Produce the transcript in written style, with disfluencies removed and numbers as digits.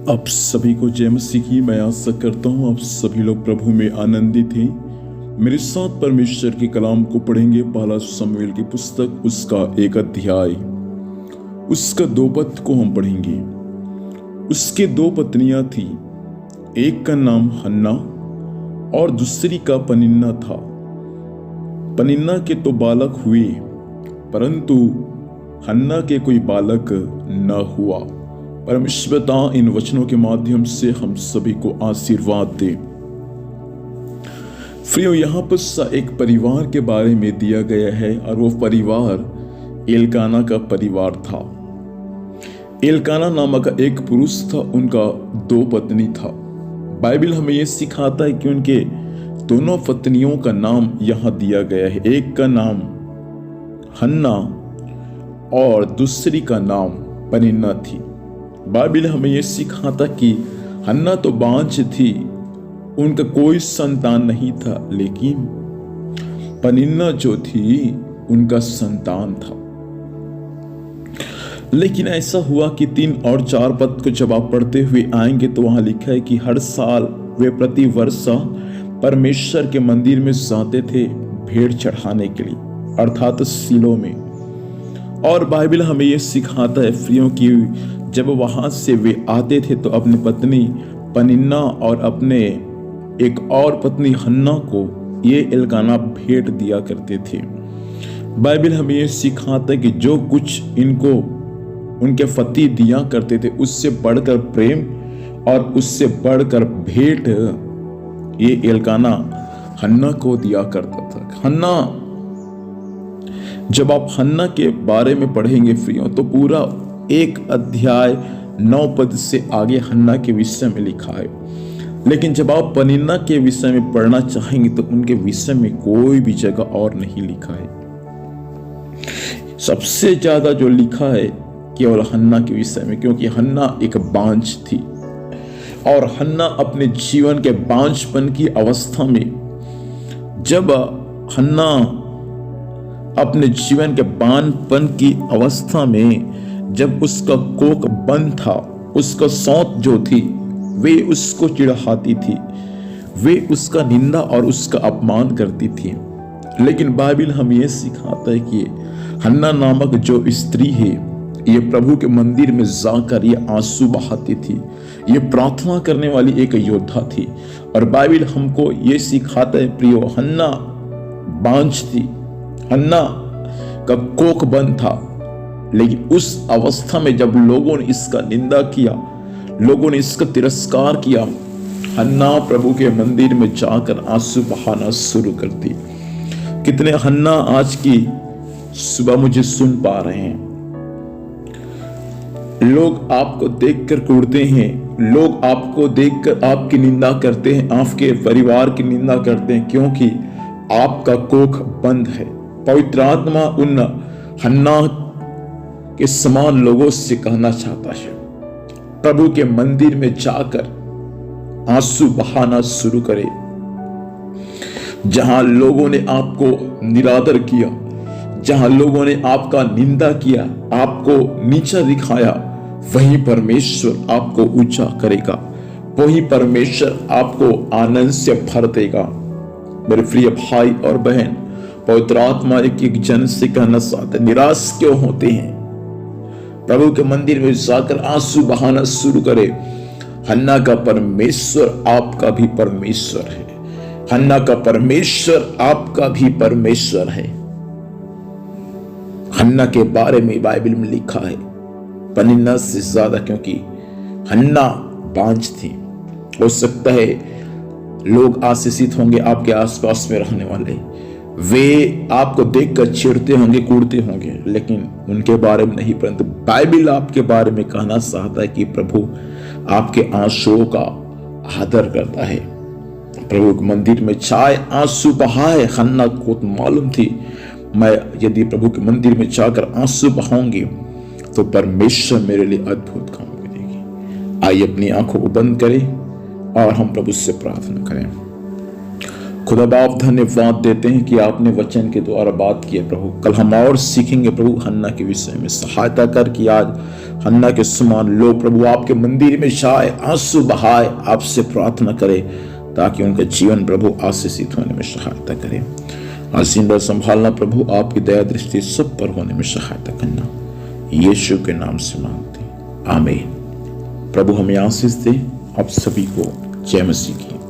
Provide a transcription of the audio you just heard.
आप सभी को जय मसीह की। मैं आशा करता हूँ आप सभी लोग प्रभु में आनंदित हैं। मेरे साथ परमेश्वर के कलाम को पढ़ेंगे। पहला शमूएल की पुस्तक उसका 1 अध्याय उसका 2 पद को हम पढ़ेंगे। उसके 2 पत्नियां थी, एक का नाम हन्ना और दूसरी का पनिन्ना था। पनिन्ना के तो बालक हुए, परंतु हन्ना के कोई बालक न हुआ। परमेश्वर पिता इन वचनों के माध्यम से हम सभी को आशीर्वाद दे। प्रियो, यहाँ पर एक परिवार के बारे में दिया गया है और वो परिवार एलकाना का परिवार था। एलकाना नामक एक पुरुष था, उनका 2 पत्नी था। बाइबल हमें यह सिखाता है कि उनके दोनों पत्नियों का नाम यहाँ दिया गया है। एक का नाम हन्ना और दूसरी का नाम पनिन्ना थी। बाइबल हमें यह सिखाता कि हन्ना तो बांझ थी, उनका कोई संतान नहीं था, लेकिन पनिन्ना जो थी उनका संतान था। लेकिन ऐसा हुआ कि 3 और 4 पद को जब आप पढ़ते हुए आएंगे तो वहां लिखा है कि हर साल वे प्रति वर्ष परमेश्वर के मंदिर में जाते थे भेड़ चढ़ाने के लिए, अर्थात सीलो में। और बाइबल हमें यह सिखाता है प्रियों कि जब वहां से वे आते थे तो अपनी पत्नी पनिन्ना और अपने एक और पत्नी हन्ना को ये एलकाना भेंट दिया करते थे। बाइबल हमें यह सिखाता है कि जो कुछ इनको उनके पति दिया करते थे उससे बढ़कर प्रेम और उससे बढ़कर भेंट ये एलकाना हन्ना को दिया करता था। हन्ना, जब आप हन्ना के बारे में पढ़ेंगे प्रियों तो पूरा 1 अध्याय 9 पद से आगे हन्ना के विषय में लिखा है। लेकिन जब आप पनिन्ना के विषय में पढ़ना चाहेंगे तो उनके विषय में कोई भी जगह और नहीं लिखा है। सबसे ज्यादा जो लिखा है केवल हन्ना के विषय में, क्योंकि हन्ना एक बांझ थी और हन्ना अपने जीवन के बांझपन की अवस्था में, जब हन्ना अपने जीवन के बांझपन की अवस्था में जब उसका कोख बंद था, उसका सौत जो थी वे उसको चिढ़ाती थी, वे उसका निंदा और उसका अपमान करती थी। लेकिन बाइबल हमें यह सिखाता है कि हन्ना नामक जो स्त्री है ये प्रभु के मंदिर में जाकर ये आंसू बहाती थी, ये प्रार्थना करने वाली एक योद्धा थी। और बाइबल हमको ये सिखाता है प्रियो, हन्ना बांझ थी, हन्ना का कोख बंद था, लेकिन उस अवस्था में जब लोगों ने इसका निंदा किया, लोगों ने इसका तिरस्कार किया, हन्ना प्रभु के मंदिर में जाकर आंसू बहाना शुरू कर दी। कितने हन्ना आज की सुबह मुझे सुन पा रहे हैं। लोग आपको देखकर कूटते हैं, लोग आपको देखकर आपकी निंदा करते हैं, आपके परिवार की निंदा करते हैं, क्योंकि आपका कोख बंद है। पवित्र आत्मा उन हन्ना के समान लोगों से कहना चाहता है, प्रभु के मंदिर में जाकर आंसू बहाना शुरू करें। जहां लोगों ने आपको निरादर किया, जहां लोगों ने आपका निंदा किया, आपको नीचा दिखाया, वही परमेश्वर आपको ऊंचा करेगा, वही परमेश्वर आपको आनंद से भर देगा। मेरे प्रिय भाई और बहन, पवित्र आत्मा एक जन से कहना चाहते, निराश क्यों होते हैं? प्रभु के मंदिर में जाकर आंसू बहाना शुरू करे। हन्ना का परमेश्वर आपका भी परमेश्वर है, हन्ना का परमेश्वर आपका भी परमेश्वर है। हन्ना के बारे में बाइबल में लिखा है पनिन्ना से ज्यादा, क्योंकि हन्ना बांझ थी। हो सकता है लोग आशीषित होंगे आपके आसपास में रहने वाले, वे आपको देखकर चिढ़ते होंगे, कूटते होंगे, लेकिन उनके बारे में नहीं, परंतु बाइबल आपके बारे में कहना चाहता है कि प्रभु आपके आंसुओं का आदर करता है। प्रभु के मंदिर में चाहे आंसू बहाए, हन्ना को मालूम थी मैं यदि प्रभु के मंदिर में जाकर आंसू बहाऊंगी तो परमेश्वर मेरे लिए अद्भुत काम करेगी। आइए अपनी आंखों को बंद करें और हम प्रभु से प्रार्थना करें। खुदा बाप, धन्यवाद देते हैं कि आपने वचन के द्वारा बात की है प्रभु। कल हम और सीखेंगे प्रभु हन्ना के विषय में। सहायता कर कि आज हन्ना के समान लोग प्रभु आपके मंदिर में जाए, आंसू बहाए, आपसे प्रार्थना करे, ताकि उनका जीवन प्रभु आशीषित होने में सहायता करे। आशीर्वाद संभालना प्रभु, आपकी दया दृष्टि सब पर होने में सहायता करना, यीशु के नाम से मांगते, आमीन। प्रभु हमें आशीष दे। आप सभी को जय मसीह की।